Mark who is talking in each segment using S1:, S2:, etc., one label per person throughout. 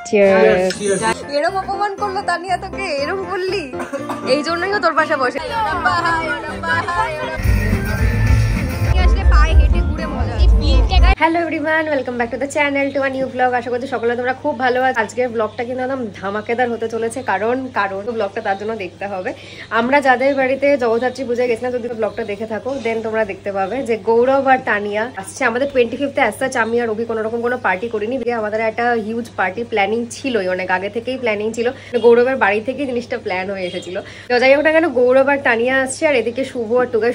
S1: Cheers. এরকম অপমান করলো তানিয়া তোকে, এরকম বললি, এই জন্যই ও তোর পাশে বসে। Hello everyone, welcome back to the channel, to a new blog. আশা করছি সকলে তোমরা খুব ভালো আছো। আজকের ব্লগটা কিন্তু একদম ধামাকেদার হতে চলেছে, কারণ ব্লগটা তার জন্য দেখতে হবে। আমরা যাদের বাড়িতে জগদ্ধাত্রী পুজোয় গেছিলাম, যদি ব্লগটা দেখে থাকো দেন তোমরা দেখতে পাবে যে গৌরব আর তানিয়া আসছে আমাদের 25th অ্যাজ সাচ। আমি আর রবি কোনোরকম কোনো পার্টি করিনি, আমাদের একটা হিউজ পার্টি প্ল্যানিং ছিলই, অনেক আগে থেকেই প্ল্যানিং ছিল। গৌরবের বাড়ি থেকেই জিনিসটা প্ল্যান হয়ে এসেছিল। তো যাই হোক না কেন, গৌরব আর তানিয়া আসছে, আর এদিকে শুভ আর টুকাই।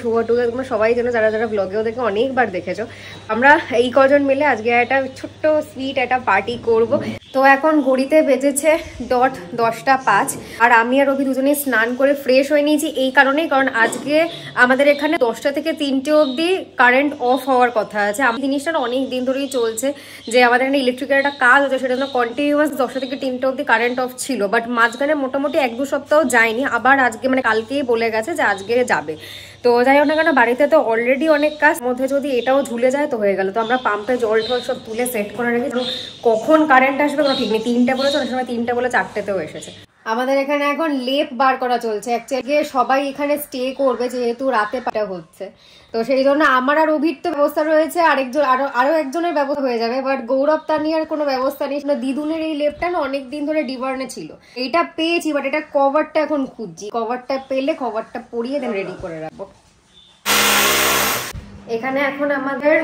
S1: তোমরা সবাই যেন যারা যারা ব্লগেও দেখে অনেকবার দেখেছো। আমরা এই কজন মিলে আজকে একটা ছোট্ট সুইট একটা পার্টি করব। তো এখন ঘড়িতে বেজেছে 10:05, আর আমি আর রবি দুজনেই স্নান করে ফ্রেশ হয়ে নিয়েছি। এই কারণেই, কারণ আজকে আমাদের এখানে 10টা থেকে 3টে অবধি কারেন্ট অফ হওয়ার কথা আছে। আমি জিনিসটা অনেক দিন ধরেই চলছে যে আমাদের এখানে ইলেকট্রিকের একটা কাজ হচ্ছে, সেটা জন্য কন্টিনিউয়াস 10টা থেকে 3টে অবধি কারেন্ট অফ ছিল। বাট মাঝখানে মোটামুটি 1-2 সপ্তাহ যায়নি, আবার আজকে মানে কালকেই বলে গেছে যে আজকে যাবে। তো যাই হোক না কেন, বাড়িতে তো অলরেডি অনেক কাজ, মধ্যে যদি এটাও ঝুলে যায় তো হয়ে গেল। তো আমরা পাম্পে জল টল সব তুলে সেট করে রেখেছি, কখন কারেন্ট আসবে কোনো ঠিক নেই। 3টে বলেছে, অনেক সময় 3টে বলে 4টেতেও এসেছে। আমাদের এখানে এখন লেপ বার করা চলছে। অ্যাকচুয়ালি সবাই এখানে স্টে করবে, যেহেতু রাতে পাটা হচ্ছে। তো সেই জন্য আমার আর অভির তো ব্যবস্থা রয়েছে, আরেকজন আরো একজনের ব্যবস্থা হয়ে যাবে। বাট গৌরব তানিয়ার কোনো ব্যবস্থা নেই। দিদুনের এই লেপটা না অনেকদিন ধরে ডিবার্নে ছিল, এইটা পেয়েছি, বাট এটা কভারটা এখন খুঁজছি। কভারটা পেলে কভারটা পরিয়ে দেন রেডি করে রাখবো। এখানে এখন আমাদের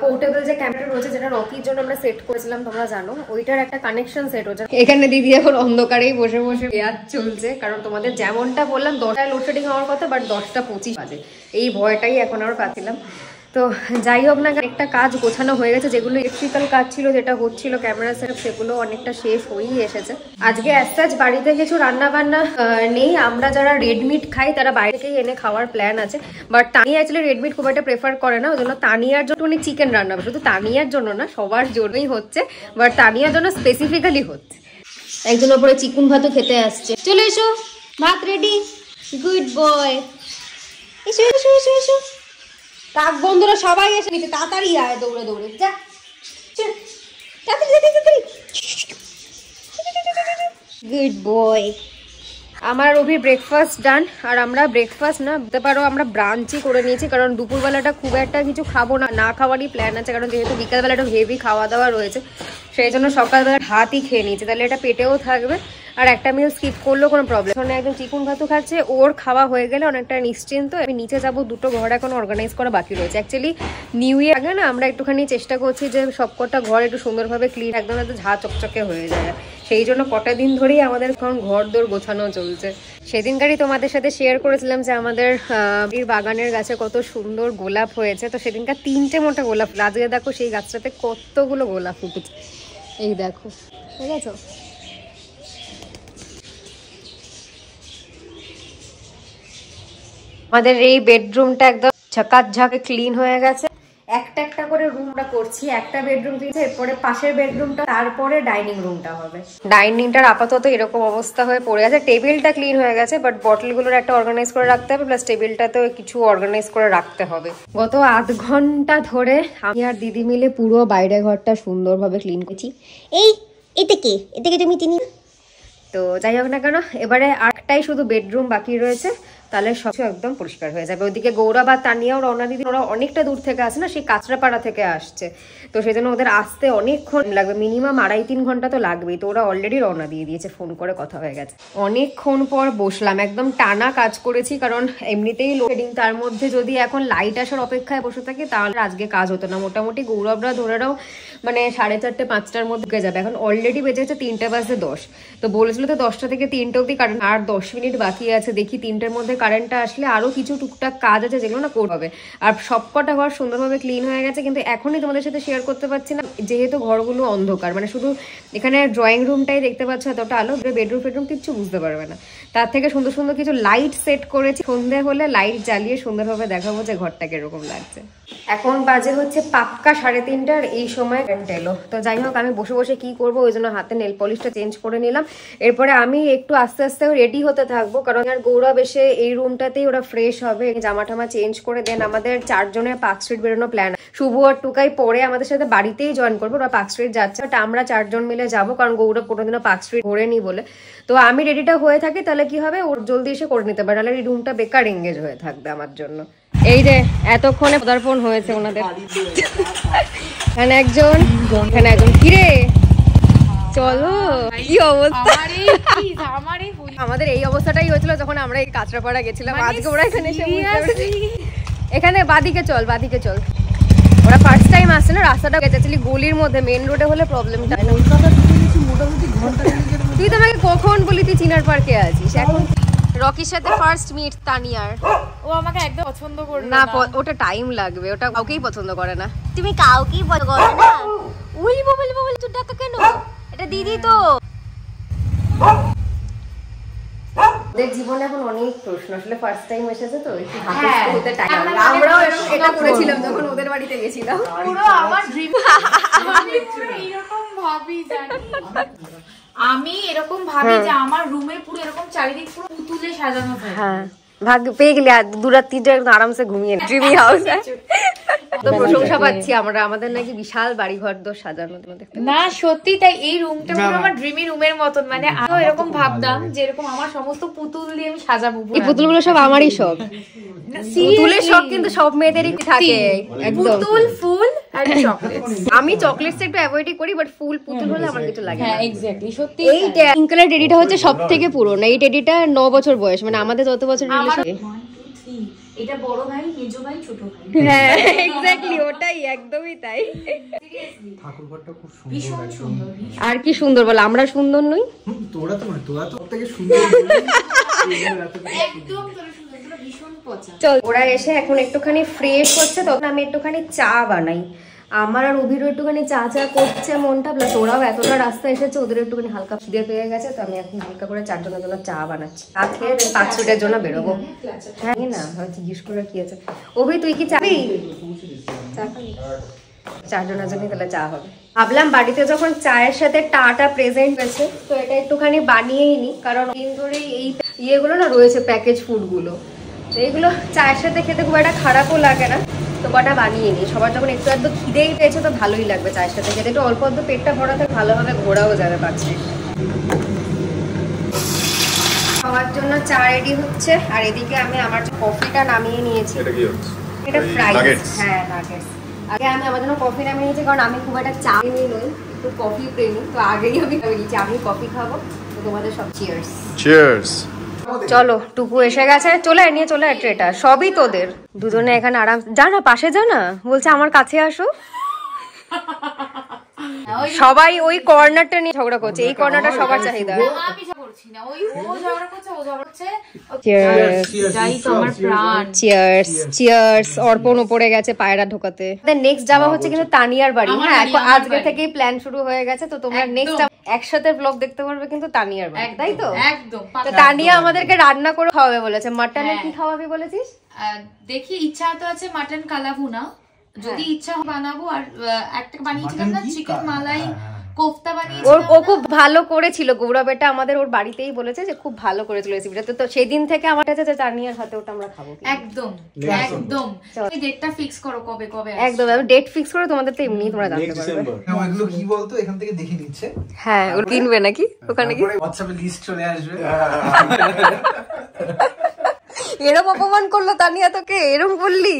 S1: পোর্টেবল যে ক্যামেরা রয়েছে, যেটা রকির জন্য আমরা সেট করেছিলাম, তোমরা জানো, ওইটার একটা কানেকশন সেট হচ্ছে। এখানে দিদি এখন অন্ধকারেই বসে বসে পেঁয়াজ চলছে, কারণ তোমাদের যেমনটা বললাম 10টায় লোডশেডিং হওয়ার কথা, বাট 10টা 25 বাজে। এই ভয়টাই এখন আর পাচ্ছিলাম। তো যাই হোক না, একটা কাজ গোছানো হয়ে গেছে। যেগুলো ইলেকট্রিক্যাল কাজ ছিল, যেটা হচ্ছিল ক্যামেরা সেটআপ, সেগুলো অনেকটা শেষ হয়েই এসেছে। আজকে অ্যাজ সাচ বাড়িতে কিছু রান্না বান্না নেই। আমরা যারা রেডমিট খাই তারা বাইরে থেকেই এনে খাওয়ার প্ল্যান আছে। বাট তানিয়া অ্যাকচুয়ালি রেডমিট খুব একটা প্রেফার করে না, ওই জন্য তানিয়ার জন্য উনি চিকেন রান্না হবে। শুধু তানিয়ার জন্য না, সবার জন্যই হচ্ছে, বাট তানিয়ার জন্য স্পেসিফিক্যালি হচ্ছে। একজন ওপরে চিকুন ভাতও খেতে আসছে। চলে এসো, ভাত রেডি। গুড বয়, এসো এসো এসো এসো। কাক বন্ধুরা সবাই এসে নিচে, তাড়াতাড়ি আয়, দৌড়ে দৌড়ে যা, গুড বয়। আমার অভি ব্রেকফাস্ট ডান, আর আমরা ব্রেকফাস্ট না বলতে পারো, আমরা ব্রাঞ্চই করে নিয়েছি। কারণ দুপুরবেলাটা খুব একটা কিছু খাবো না, না খাওয়ারই প্ল্যান আছে। কারণ যেহেতু বিকালবেলাটা হেভি খাওয়া দাওয়া রয়েছে, সেই জন্য সকালবেলা ভাতই খেয়ে নিয়েছি। তাহলে এটা পেটেও থাকবে, আর একটা মিল স্কিপ করলেও কোনো প্রবলেম। এখন একদম চিকুন ভাতও খাচ্ছে, ওর খাওয়া হয়ে গেলে অনেকটা নিশ্চিন্ত। আমি নিচে যাবো, 2টো ঘর এখন অর্গানাইজ করা বাকি রয়েছে। অ্যাকচুয়ালি নিউ ইয়ার আগে না আমরা একটুখানি চেষ্টা করছি যে সবকটা ঘর একটু সুন্দরভাবে ক্লিন, একদম ঝা চকচকে হয়ে যায়। সেই জন্য কটা দিন ধরেই আমাদের এখন ঘর দোর গোছানো চলছে। সেদিনকারই তোমাদের সাথে শেয়ার করেছিলাম যে আমাদের বাগানের গাছে কত সুন্দর গোলাপ হয়েছে। তো সেদিনকার 3টে মোটা গোলাপ, আজকে দেখো সেই গাছটাতে কতগুলো গোলাপ ফুটেছে। এই দেখো, ঠিক আছে। আমাদের এই বেডরুমটা একদম ঝাঁকে ক্লিন হয়ে গেছে। একটা একটা করে রুমটা করছি। একটা বেডরুম দিয়েছে, এরপরে পাশের বেডরুমটা, তারপরে ডাইনিং রুমটা হবে। ডাইনিংটার আপাতত এরকম অবস্থা হয়ে পড়ে আছে। টেবিলটা ক্লিন হয়ে গেছে, বাট বটলগুলোর একটা অর্গানাইজ করে রাখতে হবে, প্লাস টেবিলটাতেও কিছু অর্গানাইজ করে রাখতে হবে। গত আধ ঘন্টা ধরে আমি আর দিদি মিলে পুরো বাইরে ঘরটা সুন্দরভাবে ক্লিন করছি। এটাকে তুমি চিনি। তো যাই হোক না কেন, এবারে আরেকটাই শুধু বেডরুম বাকি রয়েছে, তাহলে সব একদম পরিষ্কার হয়ে যাবে। ওইদিকে গৌরব আর তানিয়াও, রওনা দিদি, ওরা অনেকটা দূর থেকে আসে না, সেই কাঁচরাপাড়া থেকে আসছে। তো সেই জন্য ওদের আসতে অনেকক্ষণ লাগবে, মিনিমাম 2.5-3 ঘন্টা তো লাগবেই। তো ওরা অলরেডি রওনা দিয়ে দিয়েছে, ফোন করে কথা হয়ে গেছে। অনেকক্ষণ পর বসলাম, একদম টানা কাজ করেছি, কারণ এমনিতেই লোডশেডিং, তার মধ্যে যদি এখন লাইট আসার অপেক্ষায় বসে থাকি তাহলে আজকে কাজ হতো না। মোটামুটি গৌরবরা ধরে নাও মানে 4:30-5টার মধ্যে যাবে। এখন অলরেডি বেজেছে 3:10। তো বলেছিল তো 10টা থেকে 3টে অবধি কারেন্ট, আর 10 মিনিট বাকি আছে। দেখি 3টের মধ্যে কারেন্টটা আসলে আরো কিছু টুকটাক কাজ আছে যেগুলো না করতে হবে। আর সবকটা ঘর সুন্দরভাবে ক্লিন হয়ে গেছে, কিন্তু এখনই তোমাদের সাথে শেয়ার করতে পারছি না, যেহেতু ঘরগুলো অন্ধকার। মানে শুধু এখানে ড্রয়িং রুমটাই দেখতে পাচ্ছ এতটা আলো, বেডরুম কিচ্ছু বুঝতে পারবে না। তার থেকে সুন্দর সুন্দর কিছু লাইট সেট করেছি, সন্ধে হলে লাইট জ্বালিয়ে সুন্দরভাবে দেখাবো যে ঘরটা কিরকম লাগছে। এখন বাজে হচ্ছে পাক্কা 3:30, এই সময় কারেন্ট এলো। তো যাই হোক, আমি বসে বসে কি করবো, ওই জন্য হাতে নেল পলিশটা চেঞ্জ করে নিলাম। এরপরে আমি একটু আস্তে আস্তে রেডি হতে থাকবো, কারণ আর গৌরব এসে এই রুমটাতেই ওরা ফ্রেশ হবে, জামা টামা চেঞ্জ করে দেন আমাদের 4 জনের পার্ক স্ট্রিট বেরোনো প্ল্যান। শুভ আর টুকাই পরে আমাদের সাথে বাড়িতেই জয়েন করবো, ওরা পার্ক স্ট্রিট যাচ্ছে, বাট আমরা 4 জন মিলে যাবো, কারণ গৌরব কোনোদিনও পার্ক স্ট্রিট ঘোরেনি বলে। তো আমি রেডিটা হয়ে থাকি, তাহলে কি হবে ওর জলদি এসে করে নিতে পারে, নাহলে এই রুমটা বেকার এঙ্গেজ হয়ে থাকবে আমার জন্য। এই যে এতক্ষণে পদার্পণ হয়েছে ওনাদের, এখানে একজন, এখানে একজন। কিরে চলো, কি অবস্থা আমাদের? এই অবস্থাটাই হয়েছিল যখন আমরা এই কাঁচরাপাড়া গেছিলাম। আজকে ওরা এখানে এসে এখানে বাদিকে চল, বাদিকে চল। ওরা ফার্স্ট টাইম আসছে না, রাস্তাটা গেছিলি গলির মধ্যে, মেন রোডে হলে প্রবলেমটা হয় না। তুই তো আমাকে কখন বলি তুই চিনার পার্কে আছিস? এখন রকির সাথে ফার্স্ট মিট তানিয়ার।
S2: ও আমাকে একদম পছন্দ করে
S1: না, ওটা টাইম লাগবে, ওটা কাউকেই পছন্দ করে না।
S2: তুমি কাউকেই পছন্দ করো না? উলি ববলি ববলি তুই ডাকা কেন? এটা দিদি তো।
S1: ওদের জীবনে এখন অনেক প্রশ্ন, আসলে ফার্স্ট টাইম এসেছে তো একটু হাসতে হতে টাইম লাগে। আমরাও এটা করেছিলাম যখন ওদের বাড়িতে গেছিলাম।
S2: পুরো আমার ড্রিম, আমি পুরো এরকম ভাবি জানি, আমি এরকম ভাবি যে আমার রুমে পুরো এরকম চারিদিক পুরো পুতুলে সাজানো থাকে।
S1: হ্যাঁ, ভাগ্য পেয়ে গেলে আর 2-3 একদম আরামসে ঘুমিয়ে ড্রিমি হাউস। তো প্রশংসা পাচ্ছি আমরা, আমাদের নাকি বিশাল বাড়ি ঘর দোর সাজানো।
S2: না সত্যি তাই, এই রুমটা পুরো আমার ড্রিমি রুমের মতন। মানে আমিও এরকম ভাবতাম যে এরকম আমার সমস্ত পুতুল দিয়ে আমি সাজাবো।
S1: এই পুতুলগুলো সব আমারই শখ, পুতুলের শখ কিন্তু সব মেয়েদেরই থাকে। একদম
S2: পুতুল, ফুল আর চকলেট।
S1: আমি চকলেটস একটু অ্যাভয়েডই করি, বাট ফুল পুতুল হলে আমার কিছু লাগে না।
S2: হ্যাঁ এক্স্যাক্টলি, সত্যি।
S1: এই পিঙ্ক কালার টেডিটা হচ্ছে সবথেকে পুরনো। এই টেডিটা 9 বছর বয়স, মানে আমাদের যত বছর রিলেশন।
S2: এটা বড় ভাই, মেজো ভাই, ছোট ভাই।
S1: হ্যাঁ এক্স্যাক্টলি, ওটাই একদমই তাই।
S3: ঠাকুরঘরটা খুব
S2: ভীষণ সুন্দর।
S1: আর কি সুন্দর বল, আমরা সুন্দর নই?
S3: তোরা তো থেকে সুন্দর।
S2: একদম তোরা সুন্দর, তোরা ভীষণ পচা।
S1: চল, ওরা এসে এখন একটুখানি ফ্রেশ হচ্ছে, তখন আমি একটুখানি চা বানাই। আমার আর অভিরও একটুখানি চা করছে মনটা, প্লাস ওরাও এতটা রাস্তা এসেছে, ওদের একটুখানি হালকা খিদে পেয়ে গেছে, তো আমি এখন হালকা করে 4 জনের জন্য চা বানাচ্ছি। চা খেয়ে পার্ক স্ট্রিটের জন্য বেরোবো। হ্যাঁ না, জিজ্ঞেস করে কি আছে। অভি তুই কি চাবি? 4 জনের জন্য তাহলে চা হবে। ভাবলাম বাড়িতে যখন চায়ের সাথে টাটা প্রেজেন্ট হয়েছে, তো এটা একটুখানি বানিয়েই নি, কারণ দিন ধরে এই ইয়েগুলো না রয়েছে, প্যাকেজ ফুডগুলো, এইগুলো চায়ের সাথে খেতে খুব একটা খারাপও লাগে না, তো কটা বানিয়ে নিই। সবার যখন একটু একটু খিদেই পেয়েছে তো ভালোই লাগবে চায়ের সাথে খেতে, একটু অল্প অল্প পেটটা ভরা থাকে, ভালোভাবে ঘোরাও যাবে পাচ্ছে। খাওয়ার জন্য চা রেডি হচ্ছে, আর এদিকে আমি আমার কফিটা নামিয়ে নিয়েছি। এটা ফ্রাইস, হ্যাঁ নাগেটস। আগে আমি আমার জন্য কফি নামিয়ে নিয়েছি, কারণ আমি খুব একটা চা প্রেমী নই, একটু কফি প্রেমী, তো আগেই আমি নিয়েছি আমি কফি খাবো। তো তোমাদের সব চিয়ার্স।
S4: চিয়ার্স।
S1: চলো, টুকু এসে গেছে, চলে নিয়ে চলে ট্রেটা, সবই তোদের। দুজনে এখানে আরাম, যা না পাশে যা না, বলছে আমার কাছে আসো। সবাই ওই কর্নারটা নিয়ে ঝগড়া করছে, এই কর্নারটা সবার চাহিদা।
S2: আমি করছি না, ওই ও ঝগড়া করছে, ও ঝগড়া করছে। যাই তো আমার প্রাণ।
S1: Cheers cheers. অর্পণ উপরে গেছে পায়রা ঢোকাতে। নেক্সট যাওয়া হচ্ছে কিন্তু তানিয়ার বাড়ি। হ্যাঁ, আজকে থেকেই প্ল্যান শুরু হয়ে গেছে, তো তোমরা নেক্সট একসাথে ব্লগ দেখতে পারবে কিন্তু তানিয়ার বাড়ি, তাই তো?
S2: একদম।
S1: তো তানিয়া আমাদেরকে রান্না করে খাওয়াবে বলেছে। মাটনে কি খাওয়াবি বলেছিস?
S2: দেখি, ইচ্ছা তো আছে মাটন কালাভুনা, যদি ইচ্ছা বানাবো। আর একটা বানিয়েছিলাম না, চিকেন মালাই কোফতা বানিয়েছিলাম।
S1: ও খুব ভালো করেছিল, গৌরব এটা আমাদের ওর বাড়িতেই বলেছে যে খুব ভালো করেছিল রেসিপিটা। তো সেই দিন থেকে আমার কাছে তানিয়ার হাতে ওটা আমরা খাবো।
S2: একদম একদম। তুমি ডেটটা ফিক্স করো, কবে কবে।
S1: একদম, আমি ডেট ফিক্স করে তোমাদের তো এমনি তোমরা জানতে পারবে।
S3: এগুলো কি বলতো, এখান থেকে দেখে নিচ্ছে।
S1: হ্যাঁ, ও কিনবে নাকি ওখানে কি
S3: হোয়াটসঅ্যাপে লিস্ট চলে আসবে।
S1: এরম অপমান করলো তানিয়া তোকে, এরম বললি,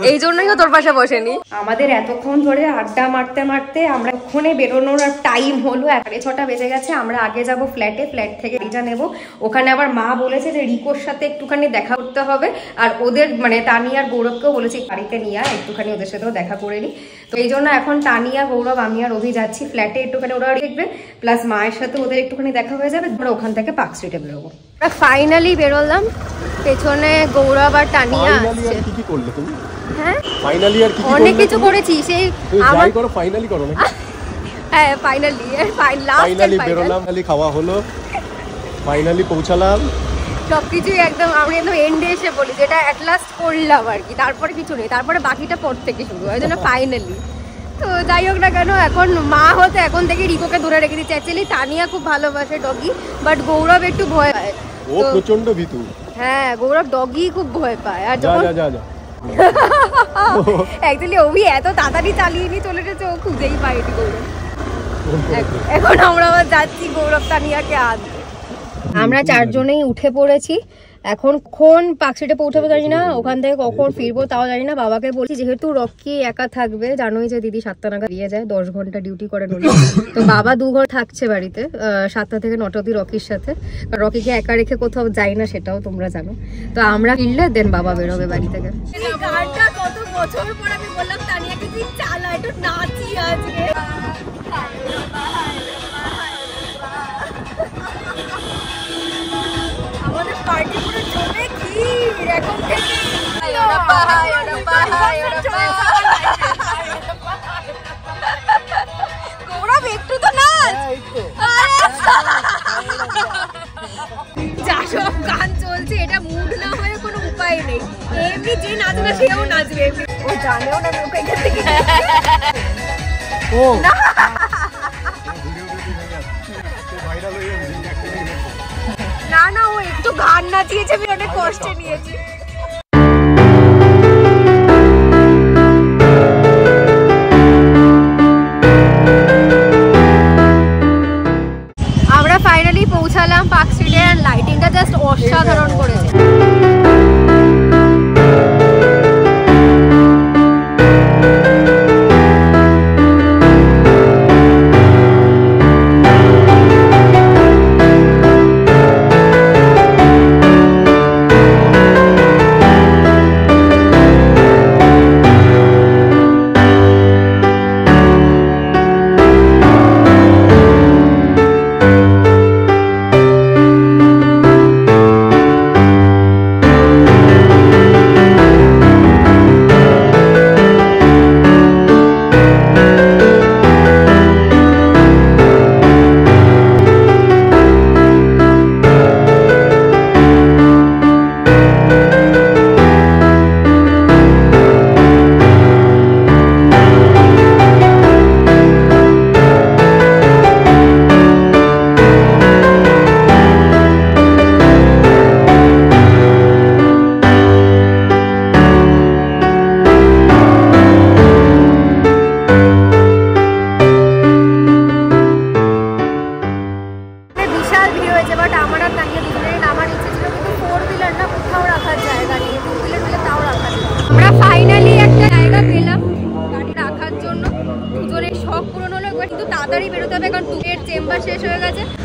S1: এই জন্যই তোর পাশে বসেনি। আমাদের এতক্ষণ ধরে আড্ডা মারতে মারতে আমরা ওখানে বেরোনোর টাইম হলো 6:30 বেজে গেছে। আমরা আগে যাব ফ্ল্যাটে, ফ্ল্যাট থেকে রিটা নেব। ওখানে আবার মা বলেছে যে রিকোর সাথে একটুখানি দেখা করতে হবে, আর ওদের মানে তানিয়ার গৌরবকেও বলেছে বাড়িতে নিয়ে একটুখানি ওদের সাথেও দেখা করে নি। তো এই জন্য এখন তানিয়া, গৌরব, আমি আর অভি যাচ্ছি ফ্ল্যাটে, একটুখানি ওরা দেখবে, প্লাস মায়ের সাথে ওদের একটুখানি দেখা হয়ে যাবে। আমরা ওখান থেকে পার্ক স্ট্রিটে বেরোবো। আমরা ফাইনালি বেরোলাম, পেছনে গৌরব আর তানিয়া আসছে।
S4: কি করলে তুমি?
S1: হ্যাঁ,
S4: ফাইনালি আর কি
S1: অনেক কিছু করেছি। সেই
S4: আমার করো, ফাইনালি করো নাকি?
S1: হ্যাঁ ফাইনালি,
S4: ফাইনালি বেরোলাম, খালি খাওয়া হলো, ফাইনালি পৌঁছালাম,
S1: সবকিছুই একদম আমি একদম এন্ডে এসে বলি যেটা অ্যাট লাস্ট করলাম আর কি। তারপরে কিছু নেই, তারপরে বাকিটা পর থেকে শুরু হয়, জন্য ফাইনালি। তো যাই হোক না কেন, এখন মা হতে এখন থেকে রিকোকে ধরে রেখে দিচ্ছে। অ্যাকচুয়ালি তানিয়া খুব ভালোবাসে ডগি, বাট গৌরব একটু ভয় পায়।
S4: ও প্রচন্ড ভীতু।
S1: হ্যাঁ গৌরব ডগি খুব ভয় পায়। আর
S4: যা
S1: যখন
S4: যা যা যা
S1: অ্যাকচুয়ালি ওই এত তাড়াতাড়ি চালিয়ে নিয়ে চলে গেছে, ও খুঁজেই পায়নি গৌরব। এখন আমরা আবার যাচ্ছি গৌরব তানিয়াকে আনতে। আমরা চারজনেই উঠে পড়েছি। এখন কখন পার্কস্ট্রিটে পৌঁছাবো জানি না, ওখান থেকে কখন ফিরবো তাও জানি না। বাবাকে বলছি যেহেতু রকি একা থাকবে, জানোই যে দিদি 7টা নাগাদ দিয়ে যায়, 10 ঘন্টা ডিউটি করে নলি, তো বাবা 2 ঘর থাকছে বাড়িতে 7টা থেকে 9টা অবধি রকির সাথে। রকিকে একা রেখে কোথাও যাই না, সেটাও তোমরা জানো। তো আমরা ফিরলে দেন বাবা বেরোবে বাড়ি থেকে। কত বছর পর আমি বললাম তানিয়াকে তুই চালা, একটু নাচি আজকে। আমাদের পার্টি পুরো জমে ক্ষীর এখন থেকে। গৌরব একটু তো নাচ। যা সব গান চলছে, এটা মুড না হয়ে কোনো উপায় নেই। এমনি যে নাচে না সেও নাচবে, ও জানেও না ওকে এখান থেকে। ও না না না, ও একটু গান নাচিয়েছে, আমি অনেক কষ্টে নিয়েছি। আমরা ফাইনালি পৌঁছালাম পার্কস্ট্রিটে, আর লাইটিংটা জাস্ট অসাধারণ করেছে।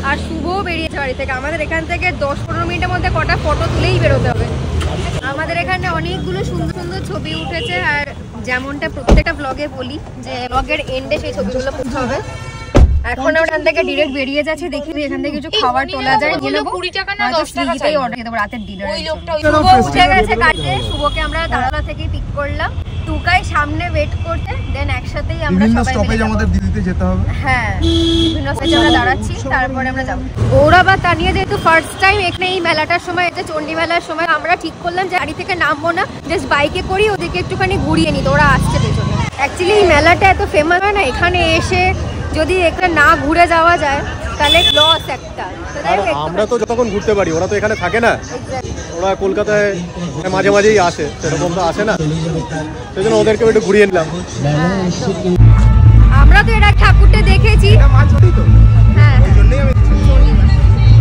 S1: আর শুভও বেরিয়েছে বাড়ি থেকে। আমাদের এখান থেকে 10-15 মিনিটের মধ্যে কটা ফটো তুলেই বেরোতে হবে। আমাদের এখানে অনেকগুলো সুন্দর সুন্দর ছবি উঠেছে, আর যেমনটা প্রত্যেকটা ব্লগে বলি যে ব্লগের এন্ডে সেই ছবিগুলো পোস্ট হবে। এখন ওখান থেকে ডিরেক্ট বেরিয়ে যাচ্ছে, দেখি এখান থেকে কিছু খাবার তোলা যায়, নিয়ে নেবো।
S2: 20 টাকা না 10 টাকা
S1: চাই অর্ডার দেবো রাতের ডিনার।
S2: ওই লোকটা
S1: শুভ উঠে গেছে কাটে, শুভকে আমরা দাঁড়ালা থেকে পিক করলাম, টুকাই সামনে ওয়েট করতে, দেন একসাথেই আমরা সবাই
S3: স্টপেজ আমাদের দিদিতে যেতে হবে।
S1: হ্যাঁ বিভিন্ন স্টেজে আমরা দাঁড়াচ্ছি, তারপরে আমরা যাবো। গৌরব আর তানিয়া যেহেতু ফার্স্ট টাইম এখানে এই মেলাটার সময়, এটা চণ্ডী মেলার সময়, আমরা ঠিক করলাম যে গাড়ি থেকে নামবো না, জাস্ট বাইকে করি ওদেরকে একটুখানি ঘুরিয়ে নিই। তো ওরা আসছে পেছনে। অ্যাকচুয়ালি এই মেলাটা এত ফেমাস হয় না, এখানে এসে যদি এখানে না ঘুরে যাওয়া যায় তাহলে লস একটা।
S4: আমরা তো যতক্ষণ ঘুরতে পারি, ওরা তো এখানে থাকে না, ওরা কলকাতায় মাঝে মাঝেই আসে, সেরকম তো আসে না, সেই জন্য ওদেরকে একটু ঘুরিয়ে নিলাম।
S1: আমরা তো এরা ঠাকুরটা দেখেছি, হ্যাঁ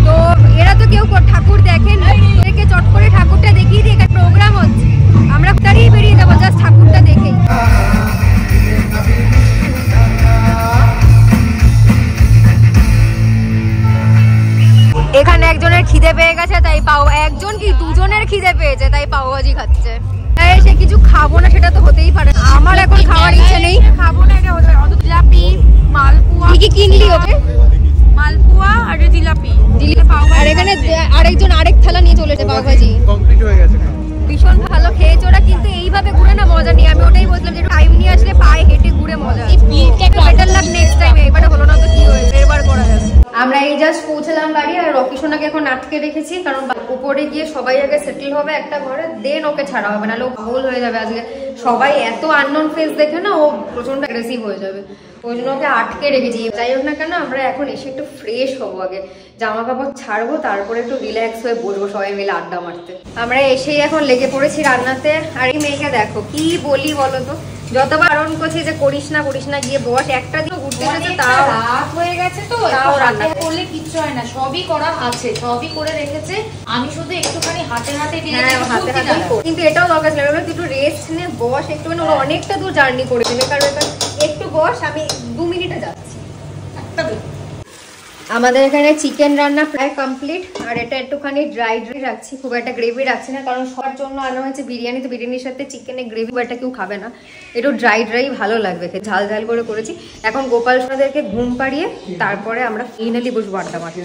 S1: তো এরা তো কেউ ঠাকুর দেখেন, এদেরকে চট করে ঠাকুরটা দেখিয়ে দিয়ে একটা প্রোগ্রাম হচ্ছে, আমরা তাড়িয়ে বেরিয়ে যাবো জাস্ট ঠাকুরটা দেখেই। এখানে একজনের খিদে পেয়ে গেছে, তাই একজন কি দুজনের খিদে পেয়েছে, তাই পাওভাজি খাচ্ছে। সে কিছু খাবো না সেটা তো হতেই পারে, আমার এখন খাওয়ার ইচ্ছে নেই, খাবো না এটা হতে পারে। জিলাপি, মালপোয়া, কি কিনলি ওকে?
S2: মালপোয়া আর জিলাপি,
S1: আর এখানে আরেকজন আরেক থালা নিয়ে চলেছে পাওভাজি,
S3: কমপ্লিট হয়ে গেছে।
S1: ভীষণ ভালো খেয়েছে ওরা, কিন্তু এইভাবে ঘুরে না মজা নেই। আমি ওটাই বলছিলাম যে টাইম নিয়ে আসলে পায়ে হেঁটে ঘুরে মজা। বেটার লাক নেক্সট টাইম, এবারে হলো না তো কি হয়েছে, এবার করা যাবে। আমরা এই জাস্ট পৌঁছলাম বাড়ি, আর রকি সোনাকে এখন আটকে রেখেছি, কারণ উপরে গিয়ে সবাই আগে সেটেল হবে একটা ঘরে, দেন ওকে ছাড়া হবে, নাহলে ও পাগল হয়ে যাবে। আজকে সবাই এত আননোন ফেস দেখে না, ও প্রচন্ড অ্যাগ্রেসিভ হয়ে যাবে। ওই জন্য ওকে আটকে রেখেছি। যাই হোক না কেন, আমরা এখন এসে একটু ফ্রেশ হবো, আগে জামা কাপড় ছাড়বো, তারপরে একটু রিল্যাক্স হয়ে বসবো সবাই মিলে আড্ডা মারতে। আমরা এসেই এখন লেগে পড়েছি রান্নাতে। আর এই মেয়েকে দেখো কি বলি বলো তো, যতবার বারণ করছি যে করিস না গিয়ে বস, একটা দিন ঘুরতে গেছে তাও
S2: রাত হয়ে গেছে, তো
S1: তাও রান্না
S2: করলে কিচ্ছু হয় না, সবই করা আছে, সবই করে রেখেছে। আমি শুধু একটুখানি হাতে
S1: কিন্তু এটাও দরকার ছিল, তুই একটু রেস্ট নে, বস একটুখানি। ওরা অনেকটা দূর জার্নি করে দেবে, কারণ একটু বস, আমি 2 মিনিটে যাচ্ছি। আমাদের এখানে চিকেন রান্না প্রায় কমপ্লিট। আর এটা একটুখানি ড্রাই রাখছি, খুব একটা গ্রেভি রাখছি না, কারণ সবার জন্য আনা হয়েছে বিরিয়ানি, তো বিরিয়ানির সাথে চিকেনের গ্রেভি একটা কেউ খাবে না, একটু ড্রাই ভালো লাগবে, ঝাল ঝাল করে করেছি। এখন গোপাল সোনাদেরকে ঘুম পাড়িয়ে তারপরে আমরা ফাইনালি বসবো আড্ডা মারতে।